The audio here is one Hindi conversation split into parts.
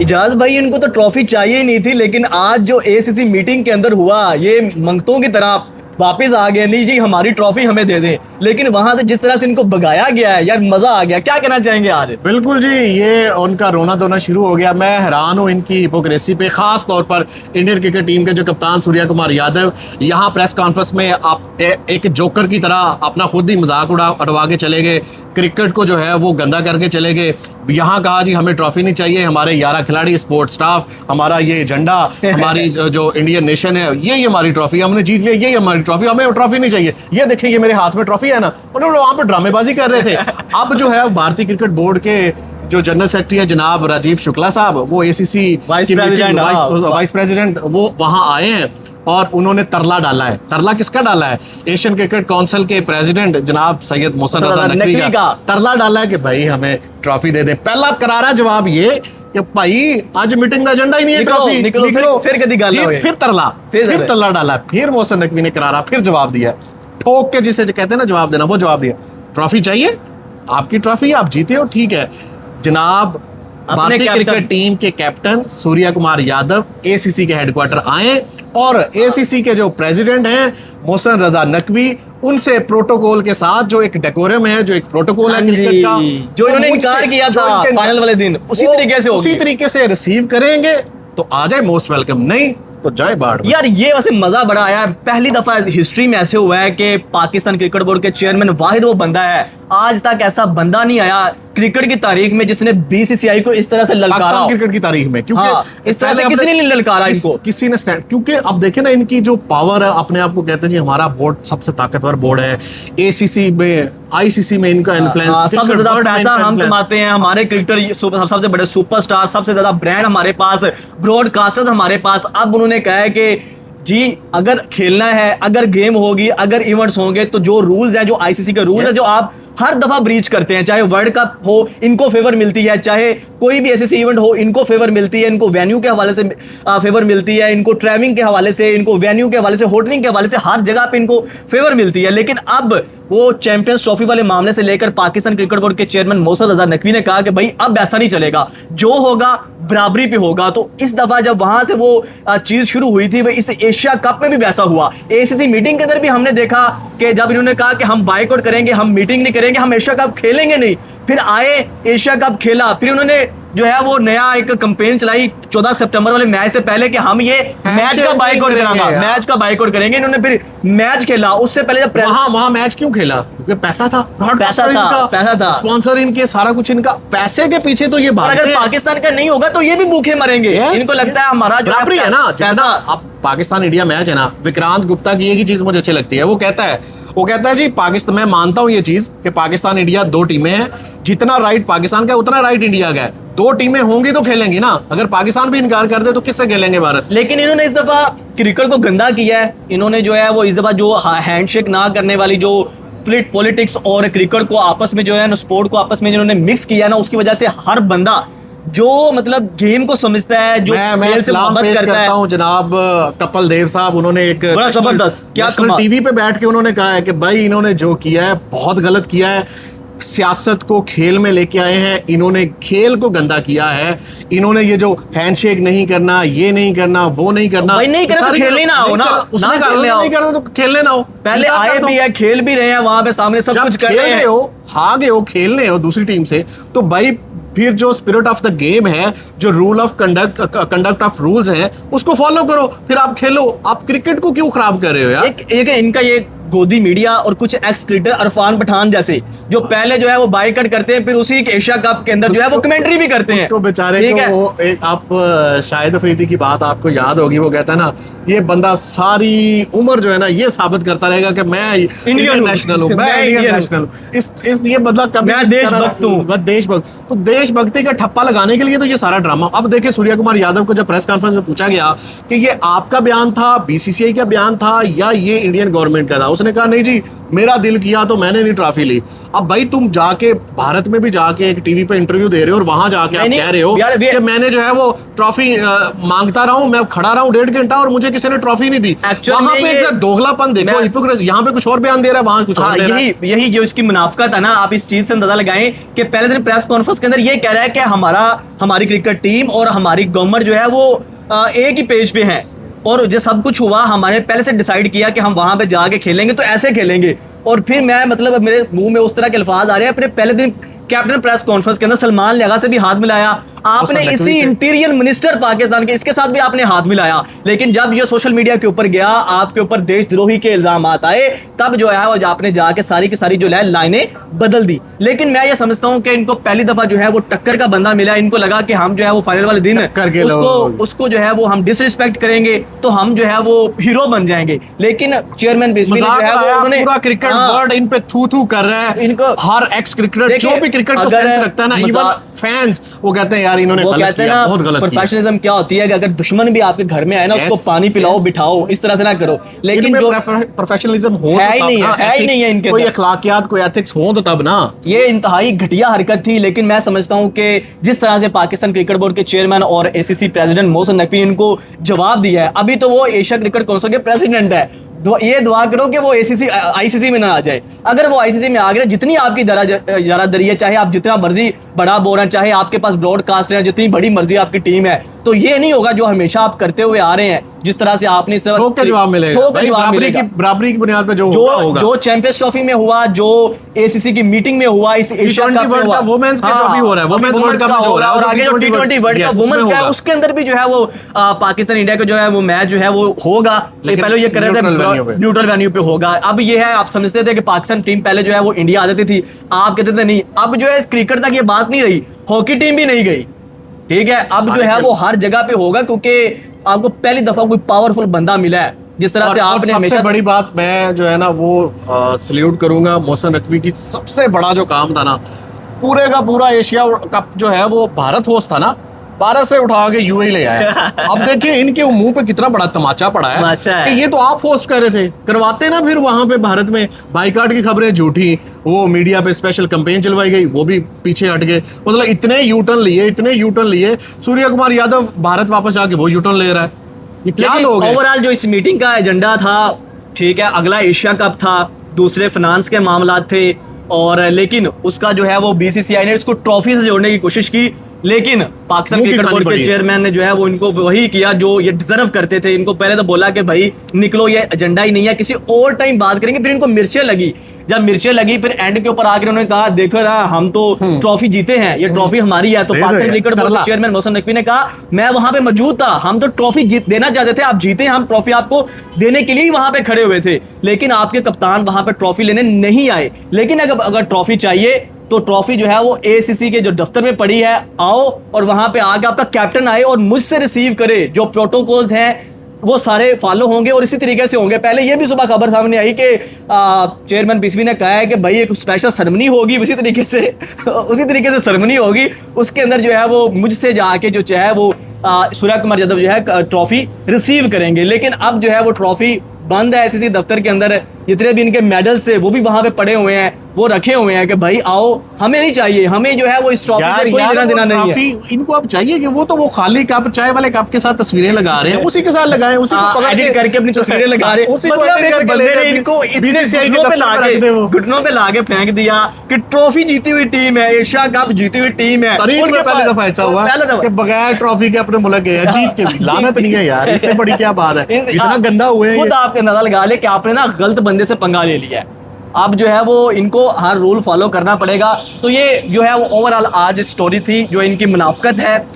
इजाज भाई, इनको तो ट्रॉफी चाहिए ही नहीं थी, लेकिन आज जो एसीसी मीटिंग के अंदर हुआ, ये मंगतों की तरह वापस आ गए, नहीं जी हमारी ट्रॉफी हमें दे दें। लेकिन वहां से जिस तरह से इनको भगाया गया है यार, मजा आ गया। क्या कहना चाहेंगे आज? बिल्कुल जी, ये उनका रोना धोना शुरू हो गया। मैं हैरान हूँ इनकी हिपोक्रेसी पे, खास तौर पर इंडियन क्रिकेट टीम के जो कप्तान सूर्या कुमार यादव यहाँ प्रेस कॉन्फ्रेंस में आप एक जोकर की तरह अपना खुद ही मजाक उड़वा के चले गए, क्रिकेट को जो है वो गंदा करके चले गए। यहाँ कहा जी हमें ट्रॉफी नहीं चाहिए, हमारे 11 खिलाड़ी, स्पोर्ट्स स्टाफ, हमारा ये झंडा, हमारी जो इंडियन नेशन है यही हमारी ट्रॉफी, हमने जीत लिया, यही हमारी ट्रॉफी, हमें ट्रॉफी नहीं चाहिए। ये देखिए ये मेरे हाथ में ट्रॉफी है ना। उन्होंने वहां पर ड्रामेबाजी कर रहे थे। अब जो है भारतीय क्रिकेट बोर्ड के जो जनरल सेक्रेटरी है जनाब राजीव शुक्ला साहब, वो एसीसी वाइस प्रेसिडेंट वो वहां आए हैं और उन्होंने तरला डाला है। तरला किसका डाला है? एशियन क्रिकेट काउंसिल के प्रेसिडेंट जनाब सैयद मोहसिन रजा नकवी का तरला डाला है कि भाई हमें ट्रॉफी दे दे। पहला करारा जवाब ये कि भाई आज मीटिंग का एजेंडा ही नहीं है, ट्रॉफी निकलो। फिर तरला डाला, फिर मोहसिन नकवी ने करारा फिर जवाब दिया, ठोक के जिसे कहते हैं ना जवाब देना, वो जवाब दिया। ट्रॉफी चाहिए, आपकी ट्रॉफी, आप जीते हो, ठीक है जनाब। भारतीय क्रिकेट टीम के कैप्टन सूर्या कुमार यादव एसीसी के हेडक्वार्टर आए और एसीसी के जो प्रेसिडेंट हैं मोहसिन रजा नकवी, उनसे प्रोटोकॉल के साथ, जो एक डेकोरम है, जो एक प्रोटोकॉल है क्रिकेट का, जो इन्होंने इनकार किया था फाइनल वाले दिन, उसी तरीके से रिसीव करेंगे तो आ जाए मोस्ट वेलकम, नहीं तो जाए बाढ़। यार ये वैसे मजा बड़ा आया। पहली दफा हिस्ट्री में ऐसे हुआ है कि पाकिस्तान क्रिकेट बोर्ड के चेयरमैन वाहिद वो बंदा है, आज तक ऐसा बंदा नहीं आया क्रिकेट की तारीख में जिसने बीसीसीआई को इस तरह से ललकारा क्रिकेट की तारीख में। क्योंकि हाँ, इस तरह से किसी ने नहीं ललकारा इनको, किसी ने स्टैंड। क्योंकि अब देखे ना इनकी जो पावर है, अपने आप को कहते हैं जी हमारा बोर्ड सबसे ताकतवर बोर्ड है, एसीसी में, आईसीसी में इनका इन्फ्लुएंस, सबसे ज्यादा पैसा हम कमाते हैं, हमारे क्रिकेटर सबसे बड़े सुपरस्टार, सबसे ज्यादा ब्रांड हमारे पास, ब्रॉडकास्टर्स हमारे पास। अब उन्होंने कहा है कि जी अगर खेलना है, अगर गेम होगी, अगर इवेंट्स होंगे, तो जो रूल्स है, जो आईसीसी के रूल है, जो आप हर दफा ब्रीच करते हैं, चाहे वर्ल्ड कप हो इनको फेवर मिलती है, चाहे कोई भी ऐसे इवेंट हो इनको फेवर मिलती है, इनको वेन्यू के हवाले से फेवर मिलती है, इनको ट्रैवलिंग के हवाले से, इनको वेन्यू के हवाले से, होटलिंग के हवाले से, हर जगह पे इनको फेवर मिलती है। लेकिन अब वो चैंपियंस ट्रॉफी वाले मामले से लेकर पाकिस्तान क्रिकेट बोर्ड के चेयरमैन मोहसिन रजा नकवी ने कहा कि भाई अब ऐसा नहीं चलेगा, जो होगा बराबरी पे होगा। तो इस दफा जब वहां से वो चीज शुरू हुई थी, इस एशिया कप में भी वैसा हुआ। एसीसी मीटिंग के अंदर भी हमने देखा कि जब इन्होंने कहा कि हम बाइकआउट करेंगे, हम मीटिंग नहीं करेंगे, हम एशिया कप खेलेंगे नहीं, फिर आए एशिया कप खेला, फिर उन्होंने जो है वो नया एक कैंपेन चलाई 14 सितंबर वाले मैच से पहले कि हम ये मैच का बाइकआउट करेंगे, मैच का बाइकआउट करेंगे। इन्होंने फिर मैच खेला, उससे पहले जब वहां मैच क्यों खेला? क्योंकि पैसा था, पैसा था, स्पॉन्सर इनके, सारा कुछ इनका, पैसे के पीछे तो ये बात। अगर पाकिस्तान का नहीं होगा तो ये भी भूखे मरेंगे। इनको लगता है हमारा जो है ना, जैसा अब पाकिस्तान इंडिया मैच है ना, विक्रांत गुप्ता की एक ही चीज मुझे अच्छी लगती है, वो कहता है जी पाकिस्तान, मैं मानता हूं ये चीज कि पाकिस्तान इंडिया दो टीमें हैं, जितना राइट पाकिस्तान का उतना राइट इंडिया का है, दो टीमें होंगी तो खेलेंगी ना, अगर पाकिस्तान भी इनकार कर दे तो किससे खेलेंगे भारत? लेकिन इन्होंने इस दफा क्रिकेट को गंदा किया है। इन्होंने जो है वो इस दफा जो हैंडशेक ना करने वाली जो पॉलिटिक्स और क्रिकेट को आपस में जो है ना, स्पोर्ट को आपस में जिन्होंने मिक्स किया ना, उसकी वजह से हर बंदा जो मतलब गेम को समझता है, जो मैं से मोहब्बत करता हूं जनाब कपिल देव साहब, उन्होंने एक बड़ा जबरदस्त क्या टीवी पे बैठ के उन्होंने कहा है कि भाई इन्होंने जो किया है बहुत गलत किया है, सियासत को खेल में लेके आए हैं, इन्होंने खेल को गंदा किया है, इन्होंने ये जो हैंडशेक नहीं करना, ये नहीं करना, वो नहीं करना, भाई नहीं करना तो खेलने ना हो ना, उसने नहीं करना तो खेलने ना हो। पहले आए भी है, खेल भी रहे हैं वहां पे, सामने सब कुछ कर रहे हो, हार गए हो, खेलने हो दूसरी टीम से, तो भाई फिर जो स्पिरिट ऑफ द गेम है, जो rule of conduct of rules है, उसको फॉलो करो, फिर आप खेलो। आप क्रिकेट को क्यों खराब कर रहे हो यार? एक इनका ये गोदी मीडिया और कुछ एक्स क्रिकेटर अरफान पठान जैसे जो पहले जो है वो बाइकआउट करते हैं, फिर उसी के एशिया कप के अंदर जो है वो कमेंट्री भी करते हैं। उसको बेचारे को वो एक, आप शाहिद अफरीदी की बात आपको याद होगी, वो कहता है ना ये बंदा सारी उम्र जो है ना ये साबित करता रहेगा कि मैं इंडियन नेशनल हूँ, मैं इंडियन नेशनल हूँ। इस ये बदला कभी मैं देशभक्त हूँ, देशभक्त। तो देशभक्ति का ठप्पा लगाने के लिए तो ये सारा ड्रामा। अब देखिए सूर्या कुमार यादव को जब प्रेस कॉन्फ्रेंस में पूछा गया कि ये आपका बयान था, बीसीसीआई का बयान था, या ये इंडियन गवर्नमेंट का था, उसने कहा नहीं जी मेरा दिल किया तो मैंने नहीं ट्रॉफी ली। अब भाई तुम जाके भारत में भी जाके एक टीवी पे इंटरव्यू दे रहे हो और वहां जाके आप नहीं, कह रहे हो यार, कि मैंने जो है वो ट्रॉफी मांगता रहा हूं, मैं खड़ा रहा हूं 1.5 घंटा और मुझे किसी ने ट्रॉफी नहीं दी। Actually वहां में पे ये- एक दोगलापन देखो, हिपोक्रेसी, यहाँ पे कुछ और बयान दे रहा है, वहां कुछ हाँ, और दे रहा है। यही जो इसकी मुनाफकत है ना, आप इस चीज से अंदाजा लगाएं कि पहले दिन प्रेस कॉन्फ्रेंस के अंदर ये कह रहा है कि हमारी क्रिकेट टीम और हमारी गवर्नमेंट जो है वो एक ही पेज पे है, और जो सब कुछ हुआ हमने पहले से डिसाइड किया कि हम वहां पे जाके खेलेंगे तो ऐसे खेलेंगे। और फिर मैं मतलब मेरे मुंह में उस तरह के अल्फाज आ रहे हैं। अपने पहले दिन कैप्टन प्रेस कॉन्फ्रेंस के अंदर सलमान लियागा से भी हाथ मिलाया आपने, नकवी इसी से। इंटीरियर मिनिस्टर पाकिस्तान के, इसके साथ भी आपने हाथ मिलाया। लेकिन जब ये सोशल मीडिया के ऊपर गया, आपके ऊपर देशद्रोही के इल्जाम आए, तब जो है वो आपने जाके सारी की सारी जो है लाइनें बदल दी। लेकिन मैं ये समझता हूं कि इनको पहली दफा जो है वो टक्कर का बंदा मिला। इनको लगा कि हम जो है वो फाइनल वाले दिन टक्कर के लोग। उसको जो है वो हम डिसरिस्पेक्ट करेंगे तो हम जो है वो हीरो बन जाएंगे। लेकिन चेयरमैन बिस्मी ने जो मजाक है वो उड़ाया, उन्होंने पूरा क्रिकेट हाँ, वर्ल्ड इन पे थू थू कर रहा है। इनको- हर एक्स क्रिकेटर देखिए, जो भी क्रिकेट को अगर सेंस रखता है ना, इवन मजाक- फैंस, वो कहते हैं यार इन्होंने वो गलत कहते हैं किया, ना, बहुत गलत किया। प्रोफेशनलिज्म क्या होती है कि अगर दुश्मन भी आपके घर में आए ना, उसको Yes, पानी पिलाओ, yes. बिठाओ, इस तरह से ना करो। लेकिन इनमें जो प्रोफेशनलिज्म हो है ही तो तब नहीं है, ना, है ही ethics- नहीं है इनके कोई अंदर। अखलाकियात, कोई एथिक्स हो तो तब ना। ये इंतहाई घटिया हरकत थी। लेकिन मैं समझता हूं कि जिस तरह से पाकिस्तान क्रिकेट बोर्ड के चेयरमैन और एसीसी प्रेसिडेंट मोहसिन नकवी ने इनको जवाब दिया है, अभी तो वो एशिया क्रिकेट काउंसिल के प्रेसिडेंट है, ये दुआ करो कि वो आईसीसी में ना आ जाए। अगर वो आईसीसी में आ गए, जितनी आपकी जरादरी है, चाहे आप जितना मर्जी बड़ा बोल रहे हैं, चाहे आपके पास ब्रॉडकास्ट है, जितनी बड़ी मर्जी आपकी टीम है, तो ये नहीं होगा जो हमेशा आप करते हुए आ रहे हैं। जिस तरह से आपने इस तरह ठोक के जवाब मिलेगा ठोक के भाई, जवाब मिलेगा। बराबरी की बुनियाद पे जो जो होगा। जो चैंपियंस ट्रॉफी में हुआ, जो एसीसी की मीटिंग में हुआ, इस एशिया T20 कप में वर्ल्ड हुआ, कप, वुमेन्स का जो हाँ, अभी हो रहा है, वुमेन्स वर्ल्ड कप का जो हो रहा है, और आगे जो T20 टी20 वर्ल्ड yes, कप वुमेन्स उसमें का है, होगा। उसके अंदर भी जो है वो पाकिस्तान इंडिया का जो है वो मैच जो है वो होगा। लेकिन पहले ये कर रहे neutral venue पे। थे न्यूट्रल वेन्यू पे होगा। अब ये है, आप समझते थे कि पाकिस्तान टीम पहले जो है वो इंडिया आ जाती थी, आप कहते थे नहीं। अब जो है क्रिकेट तक ये बात नहीं रही, हॉकी टीम भी नहीं गई, ठीक है। अब जो है वो हर जगह पे होगा, क्योंकि आपको पहली दफा कोई पावरफुल बंदा मिला है। जिस तरह से और आपने सबसे हमेशा बड़ी बात मैं जो है ना वो सल्यूट करूंगा मोहसिन नकवी की। सबसे बड़ा जो काम था ना, पूरे का पूरा एशिया कप जो है वो भारत होस्ट था ना, भारत से उठा के यूएई ले आया। अब देखिए इनके मुंह पे कितना बड़ा तमाचा पड़ा है तमाचा है। कि ये तो आप होस्ट कर रहे थे, करवाते ना। फिर वहां पे भारत में बाइकाट की खबरें झूठी, वो मीडिया पे स्पेशल कैंपेन चलवाई गई, वो भी पीछे हट गए। मतलब इतने यूटर्न लिए सूर्य कुमार यादव भारत वापस आके वो यूटर्न ले रहा है। ये क्या लोग हैं? ओवरऑल जो इस मीटिंग का एजेंडा था, ठीक है, अगला एशिया कप था, दूसरे फाइनेंस के मामला थे, और लेकिन उसका जो है वो बीसीसीआई ने इसको ट्रॉफी से जोड़ने की कोशिश की। लेकिन पाकिस्तान मुंह की क्रिकेट खानी बोर्ड के पड़ी। चेयरमैन ने जो है वो इनको वही किया जो ये डिजर्व करते थे। इनको पहले तो बोला कि भाई निकलो, ये एजेंडा ही नहीं है, किसी और टाइम बात करेंगे। फिर इनको मिर्चें लगी, जब मिर्चें लगी फिर एंड के ऊपर आकर उन्होंने कहा देखो ना, हम तो ट्रॉफी जीते हैं, ये ट्रॉफी हमारी है। तो दे दो पाकिस्तान यार, क्रिकेट बोर्ड तरला। के चेयरमैन मोहसिन नकवी ने कहा मैं वहां पे मौजूद था, हम तो ट्रॉफी जीत देना चाहते थे, आप जीते, हम ट्रॉफी आपको देने के लिए ही वहां पे खड़े हुए थे। लेकिन आपके कप्तान वहां पे ट्रॉफी लेने नहीं आए। लेकिन अगर ट्रॉफी चाहिए तो ट्रॉफी जो है वो एसीसी के जो दफ्तर में पड़ी है, आओ और वहां पे आके आपका कैप्टन आए और मुझसे रिसीव करे। जो प्रोटोकॉल्स हैं वो सारे फॉलो होंगे और इसी तरीके से होंगे। पहले ये भी सुबह खबर सामने आई कि चेयरमैन बीसीबी ने कहा है कि भाई एक स्पेशल सेरेमनी होगी, उसी तरीके से सेरेमनी होगी, उसके अंदर जो है वो मुझसे जाके जो है वो सूर्य कुमार यादव जो है ट्रॉफी रिसीव करेंगे। लेकिन अब जो है वो ट्रॉफी बंद है एसीसी दफ्तर के अंदर। जितने भी इनके मेडल्स है वो भी वहां पे पड़े हुए हैं, वो रखे हुए हैं कि भाई आओ, हमें नहीं चाहिए, हमें जो है वो इस ट्रॉफी से कोई लेना देना नहीं है। ट्रॉफी इनको अब चाहिए कि वो खाली कप, चाय वाले कप के साथ तस्वीरें लगा रहे हैं, उसी के साथ लगाएं, उसी को पकड़ एडिट करके अपनी तस्वीरें लगा रहे हैं। उसी को मतलब edit एक करके बंदे ले ने जाए, इनको इतने बीसीसीआई के घुटनों पे दफ्तर में रख दे वो। घुटनों पे लाके फेंक दिया कि ट्रॉफी जीती हुई टीम है, एशिया कप जीती हुई टीम है। तारीख में उनके पहली पास- दफा ऐसा हुआ पहले दफा। कि बगैर ट्रॉफी के अपने मुल्क गए, जीत के भी। लानत नहीं है यार, इससे बड़ी क्या बात है, इतना गंदा हुए हैं खुद ये। आपके अंदाजा लगा ले कि आपने ना गलत बंदे से पंगा ले लिया है। अब जो है वो इनको हर रूल फॉलो करना पड़ेगा। तो ये जो है वो ओवरऑल आज स्टोरी थी, जो इनकी मुनाफकत है,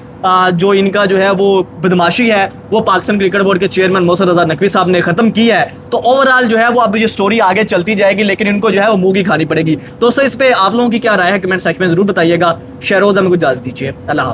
जो इनका जो है वो बदमाशी है, वो पाकिस्तान क्रिकेट बोर्ड के चेयरमैन मोहसिन रजा नकवी साहब ने खत्म की है। तो ओवरऑल जो है वो अब ये स्टोरी आगे चलती जाएगी, लेकिन इनको जो है वो मुंह की खानी पड़ेगी। दोस्तों इस पे आप लोगों की क्या राय है, कमेंट सेक्शन में जरूर बताइएगा। शहरोज हमें कुछ इजाजत दीजिए। अल्लाह हाफ़िज़।